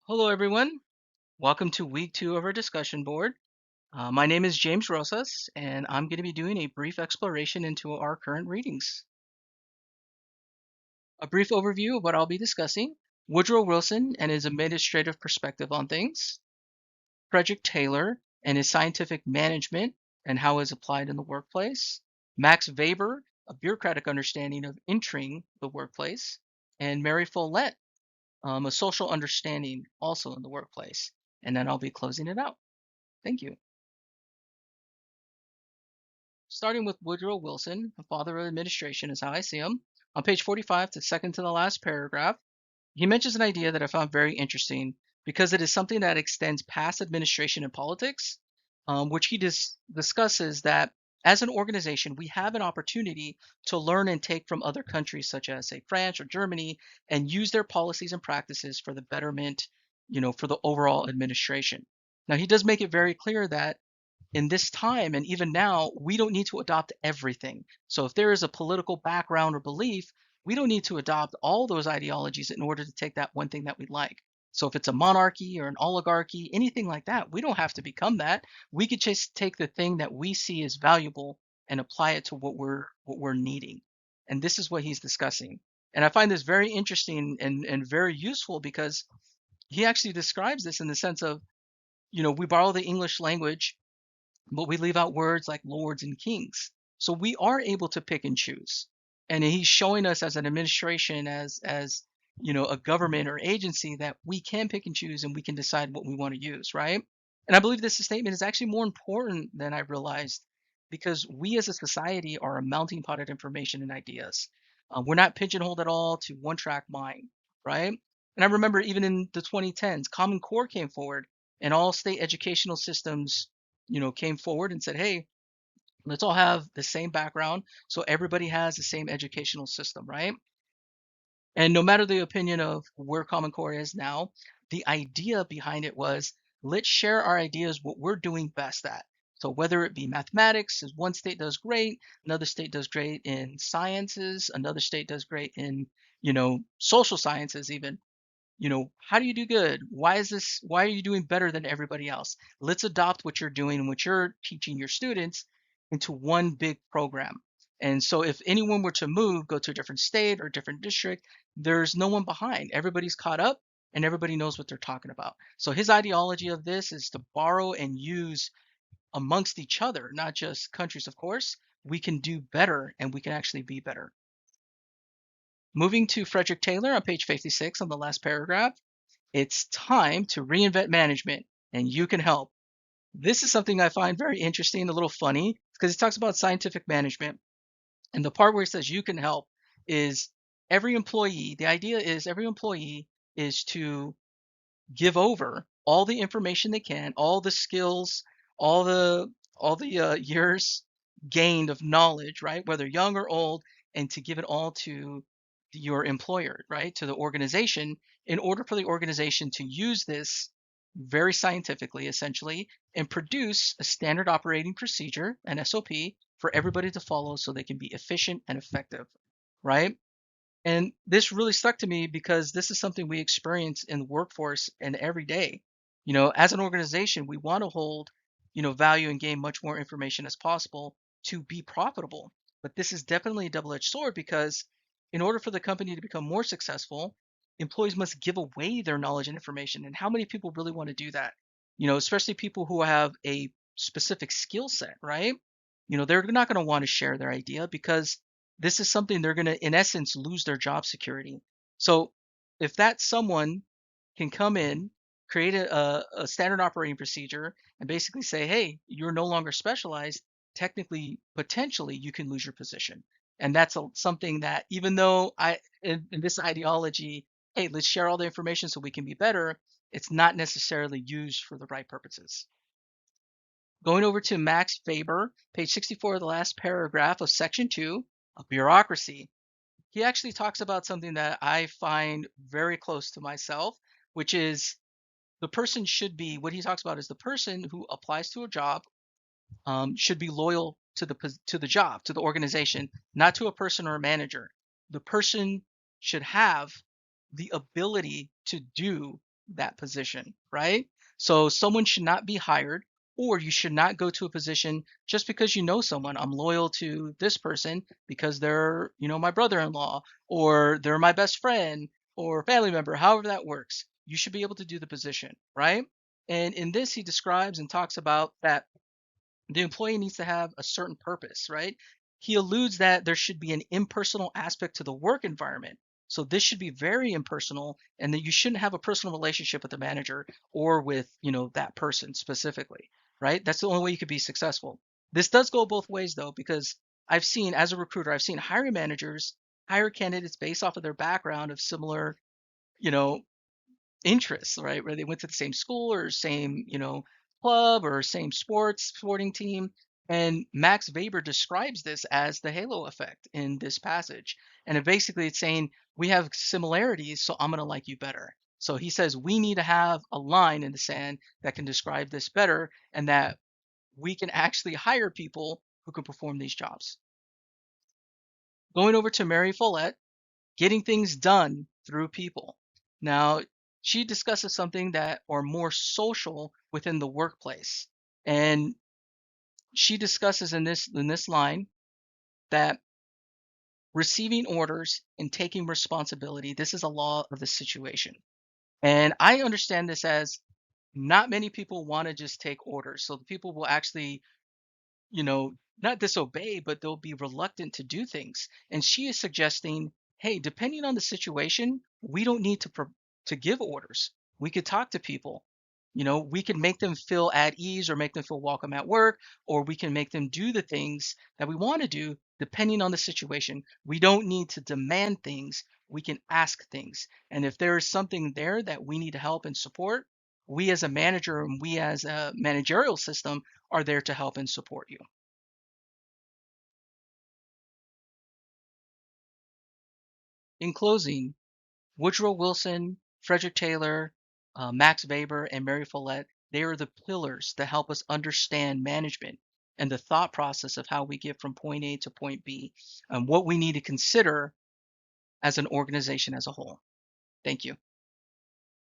Hello, everyone. Welcome to week two of our discussion board. My name is James Rosas, and I'm going to be doing a brief exploration into our current readings. A brief overview of what I'll be discussing: Woodrow Wilson and his administrative perspective on things, Frederick Taylor and his scientific management and how it's applied in the workplace, Max Weber, a bureaucratic understanding of entering the workplace, and Mary Follett, a social understanding also in the workplace. And then I'll be closing it out. Thank you. Starting with Woodrow Wilson, the father of administration is how I see him. On page 45, the second to the last paragraph, he mentions an idea that I found very interesting because it is something that extends past administration and politics, which he discusses that as an organization, we have an opportunity to learn and take from other countries such as, say, France or Germany, and use their policies and practices for the betterment, for the overall administration. Now, he does make it very clear that in this time and even now, we don't need to adopt everything. So if there is a political background or belief, we don't need to adopt all those ideologies in order to take that one thing that we like. So if it's a monarchy or an oligarchy, anything like that, we don't have to become that. We could just take the thing that we see as valuable and apply it to what we're needing. And this is what he's discussing. And I find this very interesting and very useful because he actually describes this in the sense of, we borrow the English language but we leave out words like lords and kings. So we are able to pick and choose. And he's showing us as an administration, as a government or agency that we can pick and choose and we can decide what we want to use, right? And I believe this statement is actually more important than I realized because we as a society are a melting pot of information and ideas. We're not pigeonholed at all to one track mind, right? And I remember even in the 2010s, Common Core came forward and all state educational systems came forward and said, hey, let's all have the same background. So everybody has the same educational system, right? And no matter the opinion of where Common Core is now, the idea behind it was let's share our ideas, what we're doing best at. So whether it be mathematics, as one state does great, another state does great in sciences, another state does great in, social sciences even. How do you do good? Why are you doing better than everybody else? Let's adopt what you're doing and what you're teaching your students into one big program. And so if anyone were to move, go to a different state or different district, there's no one behind. Everybody's caught up and everybody knows what they're talking about. So his ideology of this is to borrow and use amongst each other, not just countries, of course. We can do better and we can actually be better. Moving to Frederick Taylor on page 56 on the last paragraph. It's time to reinvent management, and you can help. This is something I find very interesting, a little funny, because he talks about scientific management. And the part where he says you can help is the idea is every employee is to give over all the information they can, all the skills, all the years gained of knowledge, right? Whether young or old, and to give it all to your employer, right? To the organization, in order for the organization to use this very scientifically, essentially, and produce a standard operating procedure, an SOP, for everybody to follow so they can be efficient and effective, right? And this really stuck to me because this is something we experience in the workforce and every day. As an organization, we want to hold, value and gain much more information as possible to be profitable. But this is definitely a double-edged sword because in order for the company to become more successful, employees must give away their knowledge and information. And how many people really want to do that? Especially people who have a specific skill set, right? They're not going to want to share their idea because this is something they're going to, in essence, lose their job security. So if that someone can come in, create a standard operating procedure, and basically say, hey, you're no longer specialized, technically, potentially, you can lose your position. And that's something that, even though in this ideology, hey, let's share all the information so we can be better, it's not necessarily used for the right purposes. Going over to Max Weber, page 64 of the last paragraph of section 2, of bureaucracy. He actually talks about something that I find very close to myself, which is what he talks about is the person who applies to a job should be loyal to the job, to the organization, not to a person or a manager. The person should have the ability to do that position, right? So someone should not be hired, or you should not go to a position just because you know someone. I'm loyal to this person because they're, my brother-in-law, or they're my best friend or family member, however that works. You should be able to do the position, right? And in this, he describes and talks about that the employee needs to have a certain purpose, right? He alludes that there should be an impersonal aspect to the work environment. So this should be very impersonal, and that you shouldn't have a personal relationship with the manager or with, that person specifically, right? That's the only way you could be successful. This does go both ways though, because I've seen, as a recruiter, I've seen hiring managers hire candidates based off of their background of similar, you know, interests, right? Where they went to the same school or same, club or same sporting team. And Max Weber describes this as the halo effect in this passage. And basically it's saying we have similarities, so I'm going to like you better. So he says we need to have a line in the sand that can describe this better, and that we can actually hire people who can perform these jobs. Going over to Mary Follett, getting things done through people. Now, she discusses something that are more social within the workplace. And she discusses in this line that receiving orders and taking responsibility, this is a law of the situation. And I understand this as not many people want to just take orders. So the people will actually, you know, not disobey, but they'll be reluctant to do things. And she is suggesting, hey, depending on the situation, we don't need to give orders. We could talk to people. We can make them feel at ease or make them feel welcome at work, or we can make them do the things that we want to do depending on the situation. We don't need to demand things. We can ask things. And if there is something there that we need to help and support, we as a manager and we as a managerial system are there to help and support you. In closing, Woodrow Wilson, Frederick Taylor, Max Weber, and Mary Follett, they are the pillars that help us understand management and the thought process of how we get from point A to point B, and what we need to consider as an organization as a whole. Thank you.